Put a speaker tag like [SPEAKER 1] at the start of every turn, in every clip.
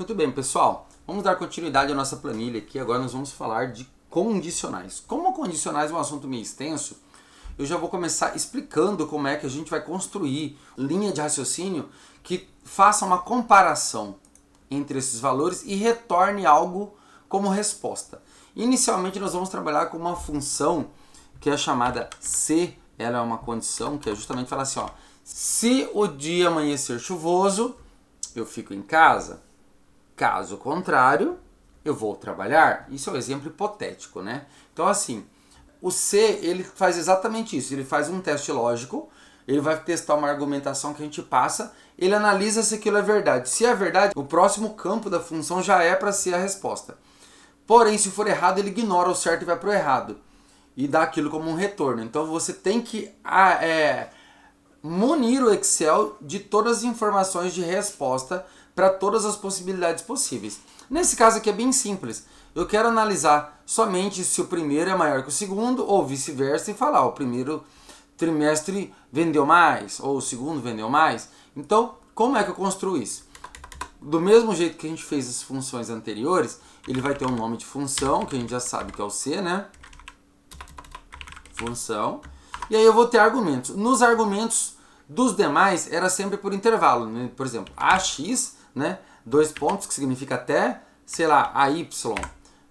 [SPEAKER 1] Muito bem, pessoal. Vamos dar continuidade à nossa planilha aqui. Agora nós vamos falar de condicionais. Como condicionais é um assunto meio extenso, eu já vou começar explicando como é que a gente vai construir linha de raciocínio que faça uma comparação entre esses valores e retorne algo como resposta. Inicialmente nós vamos trabalhar com uma função que é chamada se. Ela é uma condição que é justamente falar assim, ó, se o dia amanhecer chuvoso, eu fico em casa. Caso contrário, eu vou trabalhar. Isso é um exemplo hipotético, né? Então, assim, o C, ele faz exatamente isso. Ele faz um teste lógico, ele vai testar uma argumentação que a gente passa, ele analisa se aquilo é verdade. Se é verdade, o próximo campo da função já é para ser a resposta. Porém, se for errado, ele ignora o certo e vai para o errado. E dá aquilo como um retorno. Então, você tem que munir o Excel de todas as informações de resposta para todas as possibilidades possíveis. Nesse caso aqui é bem simples. Eu quero analisar somente se o primeiro é maior que o segundo, ou vice-versa, e falar, o primeiro trimestre vendeu mais, ou o segundo vendeu mais. Então, como é que eu construo isso? Do mesmo jeito que a gente fez as funções anteriores, ele vai ter um nome de função, que a gente já sabe que é o C, né? Função. E aí eu vou ter argumentos. Nos argumentos dos demais, era sempre por intervalo, né? Por exemplo, AX, né? 2 pontos, que significa até, sei lá, AY.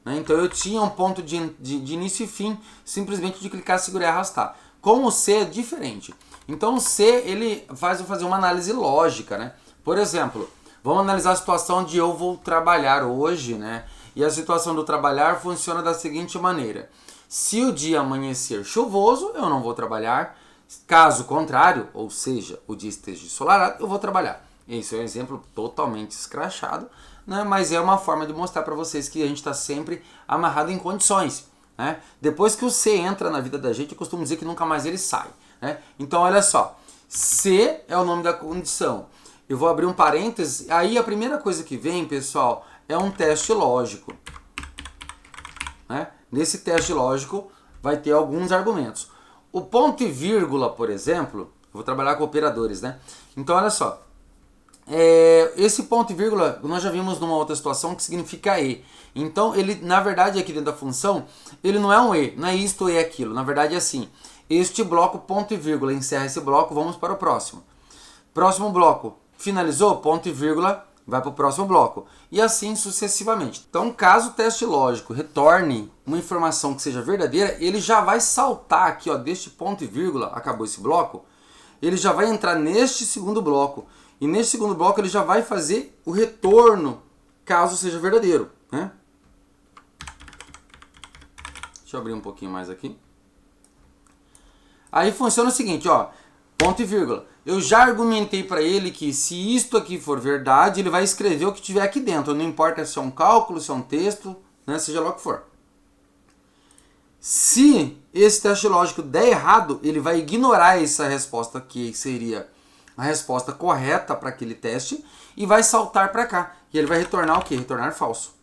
[SPEAKER 1] Né? Então eu tinha um ponto de início e fim, simplesmente de clicar, segurar e arrastar. Com o C é diferente. Então o C, ele faz eu fazer uma análise lógica, né? Por exemplo, vamos analisar a situação de eu vou trabalhar hoje, né? E a situação do trabalhar funciona da seguinte maneira. Se o dia amanhecer chuvoso, eu não vou trabalhar. Caso contrário, ou seja, o dia esteja ensolarado, eu vou trabalhar. Esse é um exemplo totalmente escrachado, né? Mas é uma forma de mostrar para vocês que a gente está sempre amarrado em condições. Né? Depois que o C entra na vida da gente, eu costumo dizer que nunca mais ele sai. Né? Então, olha só. C é o nome da condição. Eu vou abrir um parênteses. Aí a primeira coisa que vem, pessoal, é um teste lógico. Né? Nesse teste lógico vai ter alguns argumentos. O ponto e vírgula, por exemplo, eu vou trabalhar com operadores, né? Então, olha só. Esse ponto e vírgula, nós já vimos numa outra situação que significa E. Então, ele, na verdade, aqui dentro da função, ele não é um E, não é isto ou é aquilo. Na verdade, é assim. Este bloco, ponto e vírgula, encerra esse bloco, vamos para o próximo. Próximo bloco, finalizou, ponto e vírgula, vai para o próximo bloco. E assim sucessivamente. Então, caso o teste lógico retorne uma informação que seja verdadeira, ele já vai saltar aqui, ó, deste ponto e vírgula, acabou esse bloco, ele já vai entrar neste segundo bloco. E neste segundo bloco ele já vai fazer o retorno, caso seja verdadeiro. Né? Deixa eu abrir um pouquinho mais aqui. Aí funciona o seguinte, ó, ponto e vírgula. Eu já argumentei para ele que se isto aqui for verdade, ele vai escrever o que tiver aqui dentro. Não importa se é um cálculo, se é um texto, né, seja lá o que for. Se esse teste lógico der errado, ele vai ignorar essa resposta que seria a resposta correta para aquele teste e vai saltar para cá. E ele vai retornar o quê? Retornar falso.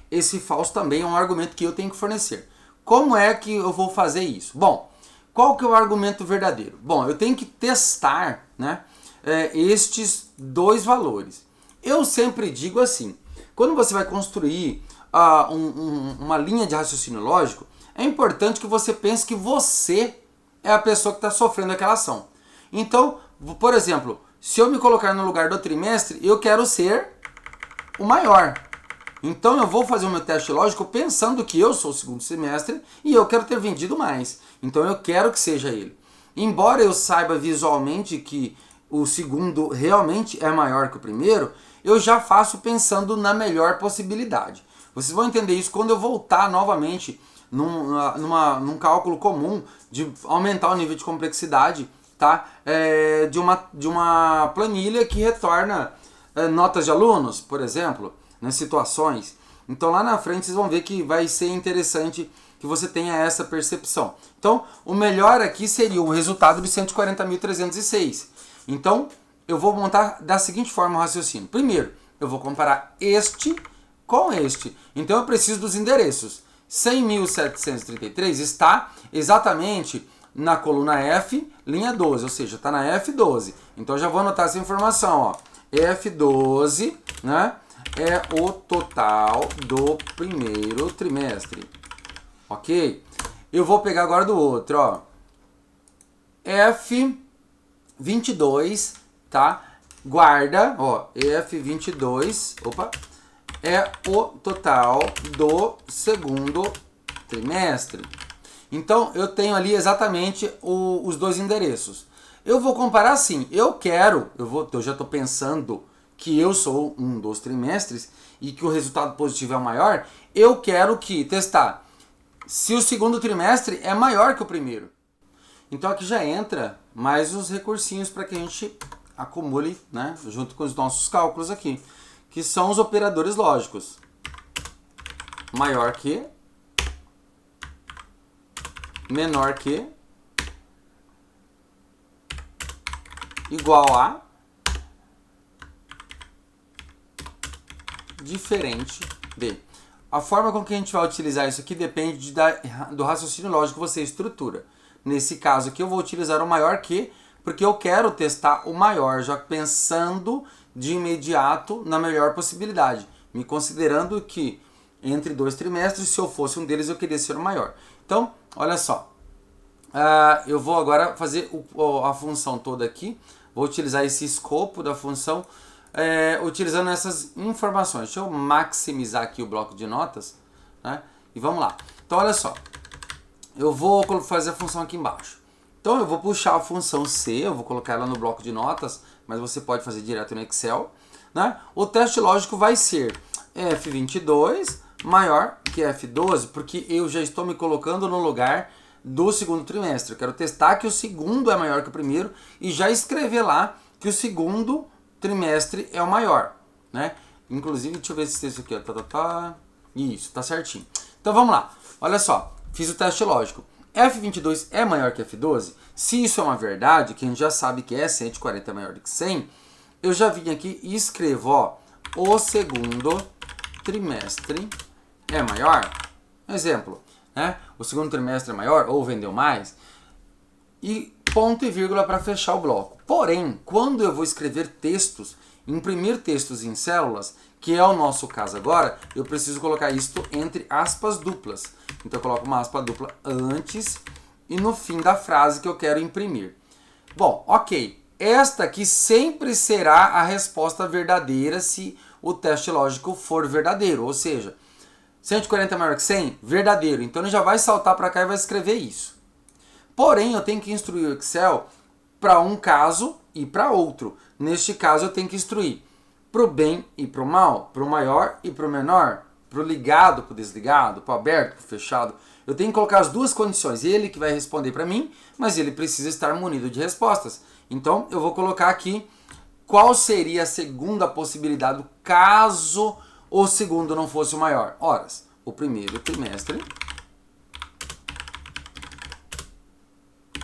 [SPEAKER 1] Esse falso também é um argumento que eu tenho que fornecer. Como é que eu vou fazer isso? Bom, qual que é o argumento verdadeiro? Bom, eu tenho que testar, né, estes dois valores. Eu sempre digo assim, quando você vai construir uma linha de raciocínio lógico, é importante que você pense que você é a pessoa que está sofrendo aquela ação. Então, por exemplo, se eu me colocar no lugar do trimestre, eu quero ser o maior. Então eu vou fazer o meu teste lógico pensando que eu sou o segundo semestre e eu quero ter vendido mais. Então eu quero que seja ele. Embora eu saiba visualmente que o segundo realmente é maior que o primeiro, eu já faço pensando na melhor possibilidade. Vocês vão entender isso quando eu voltar novamente num cálculo comum de aumentar o nível de complexidade, tá? De uma planilha que retorna notas de alunos, por exemplo, nas situações. Então lá na frente vocês vão ver que vai ser interessante que você tenha essa percepção. Então o melhor aqui seria o resultado de 140.306. Então eu vou montar da seguinte forma o raciocínio. Primeiro, eu vou comparar este com este. Então eu preciso dos endereços. 100.733 está exatamente na coluna F, linha 12, ou seja, está na F12. Então eu já vou anotar essa informação, ó. F12, né, é o total do primeiro trimestre. Ok? Eu vou pegar agora do outro, ó. F22, tá? Guarda, ó, F22, opa, é o total do segundo trimestre. Então, eu tenho ali exatamente os dois endereços. Eu vou comparar assim, eu já estou pensando que eu sou um dos trimestres e que o resultado positivo é o maior, eu quero testar se o segundo trimestre é maior que o primeiro. Então aqui já entra mais uns recursinhos para que a gente acumule, né, junto com os nossos cálculos aqui, que são os operadores lógicos. Maior que, menor que, igual a, diferente de. A forma com que a gente vai utilizar isso aqui depende do raciocínio lógico que você estrutura. Nesse caso aqui eu vou utilizar o maior que, porque eu quero testar o maior, já pensando de imediato na melhor possibilidade, me considerando que entre dois trimestres, se eu fosse um deles, eu queria ser o maior. Então, olha só, eu vou agora fazer a função toda aqui, vou utilizar esse escopo da função, utilizando essas informações. Deixa eu maximizar aqui o bloco de notas, né? E vamos lá. Então, olha só, eu vou fazer a função aqui embaixo. Então, eu vou puxar a função C, eu vou colocar ela no bloco de notas, mas você pode fazer direto no Excel, né? O teste lógico vai ser F22 maior que F12, porque eu já estou me colocando no lugar do segundo trimestre. Eu quero testar que o segundo é maior que o primeiro e já escrever lá que o segundo trimestre é o maior, né? Inclusive, deixa eu ver esse texto aqui, ó. Isso, tá certinho. Então vamos lá. Olha só, fiz o teste lógico. F22 é maior que F12? Se isso é uma verdade, que a gente já sabe que é 140 é maior do que 100, eu já vim aqui e escrevo, ó, o segundo trimestre é maior. Exemplo, né? O segundo trimestre é maior ou vendeu mais. E ponto e vírgula para fechar o bloco. Porém, quando eu vou escrever textos, imprimir textos em células, que é o nosso caso agora, eu preciso colocar isto entre aspas duplas. Então eu coloco uma aspa dupla antes e no fim da frase que eu quero imprimir. Bom, ok. Esta aqui sempre será a resposta verdadeira se o teste lógico for verdadeiro. Ou seja, 140 é maior que 100? Verdadeiro. Então ele já vai saltar para cá e vai escrever isso. Porém, eu tenho que instruir o Excel para um caso e para outro. Neste caso, eu tenho que instruir para o bem e para o mal, para o maior e para o menor, para o ligado, para o desligado, para o aberto, para o fechado. Eu tenho que colocar as duas condições. Ele que vai responder para mim, mas ele precisa estar munido de respostas. Então, eu vou colocar aqui qual seria a segunda possibilidade caso o segundo não fosse o maior. Ora, o primeiro trimestre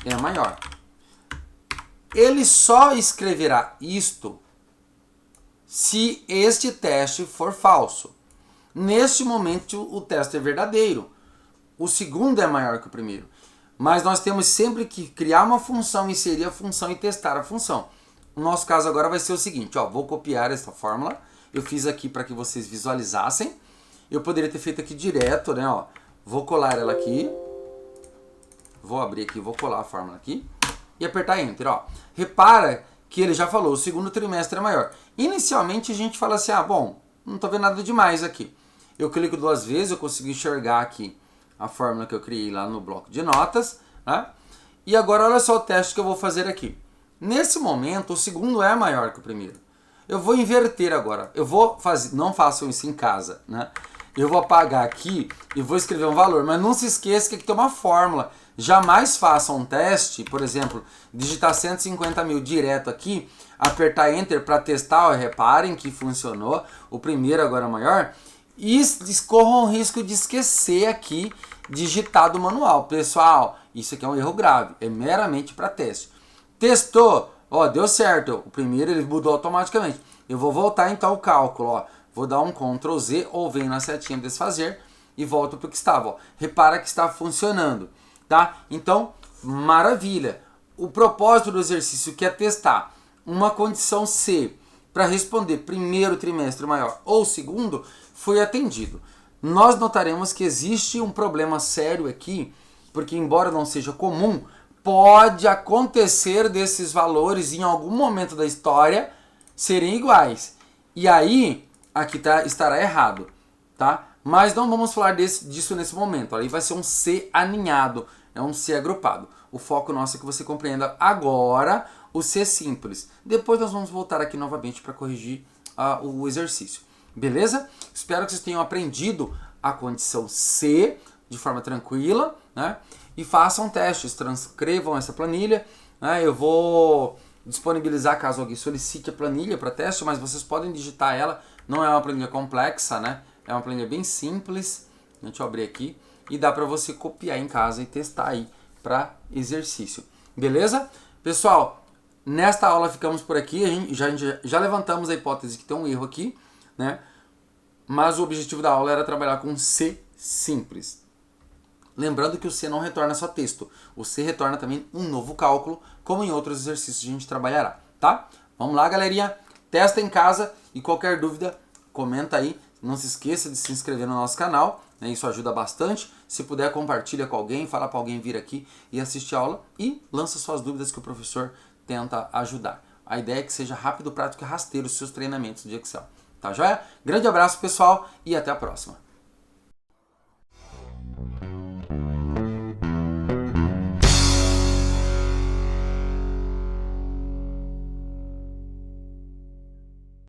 [SPEAKER 1] é maior. Ele só escreverá isto se este teste for falso. Neste momento, o teste é verdadeiro. O segundo é maior que o primeiro. Mas nós temos sempre que criar uma função, inserir a função e testar a função. O nosso caso agora vai ser o seguinte, ó, vou copiar essa fórmula. Eu fiz aqui para que vocês visualizassem. Eu poderia ter feito aqui direto, né? Ó, vou colar ela aqui. Vou abrir aqui, vou colar a fórmula aqui. E apertar Enter, ó. Repara que ele já falou, o segundo trimestre é maior. Inicialmente a gente fala assim, bom, não tô vendo nada demais aqui. Eu clico duas vezes, eu consigo enxergar aqui a fórmula que eu criei lá no bloco de notas, né? E agora olha só o teste que eu vou fazer aqui. Nesse momento, o segundo é maior que o primeiro. Eu vou inverter agora. Eu vou fazer, não façam isso em casa, né? Eu vou apagar aqui e vou escrever um valor, mas não se esqueça que aqui tem uma fórmula. Jamais faça um teste, por exemplo, digitar 150 mil direto aqui, apertar Enter para testar, ó, reparem que funcionou, o primeiro agora é maior, e corram o risco de esquecer aqui digitado manual. Pessoal, isso aqui é um erro grave, é meramente para teste. Testou, ó, deu certo, o primeiro ele mudou automaticamente. Eu vou voltar então ao cálculo, ó, vou dar um Ctrl Z ou venho na setinha desfazer e volto para o que estava. Ó. Repara que está funcionando. Tá? Então, maravilha. O propósito do exercício que é testar uma condição C para responder primeiro trimestre maior ou segundo foi atendido. Nós notaremos que existe um problema sério aqui, porque embora não seja comum, pode acontecer desses valores em algum momento da história serem iguais. E aí, aqui estará errado, tá? Mas não vamos falar disso nesse momento. Aí vai ser um C aninhado, é um C agrupado. O foco nosso é que você compreenda agora o C simples. Depois nós vamos voltar aqui novamente para corrigir o exercício. Beleza? Espero que vocês tenham aprendido a condição C de forma tranquila, né? E façam testes, transcrevam essa planilha, né? Eu vou disponibilizar caso alguém solicite a planilha para teste, mas vocês podem digitar ela, não é uma planilha complexa, né? É uma planilha bem simples. Deixa eu abrir aqui e dá para você copiar em casa e testar aí para exercício. Beleza? Pessoal, nesta aula ficamos por aqui, a gente já levantamos a hipótese que tem um erro aqui, né? Mas o objetivo da aula era trabalhar com C simples. Lembrando que o C não retorna só texto, o C retorna também um novo cálculo, como em outros exercícios a gente trabalhará, tá? Vamos lá, galerinha, testa em casa e qualquer dúvida, comenta aí. Não se esqueça de se inscrever no nosso canal, né? Isso ajuda bastante. Se puder, compartilha com alguém, fala para alguém vir aqui e assistir a aula e lança suas dúvidas que o professor tenta ajudar. A ideia é que seja rápido, prático e rasteiro os seus treinamentos de Excel. Tá joia? Grande abraço, pessoal, e até a próxima.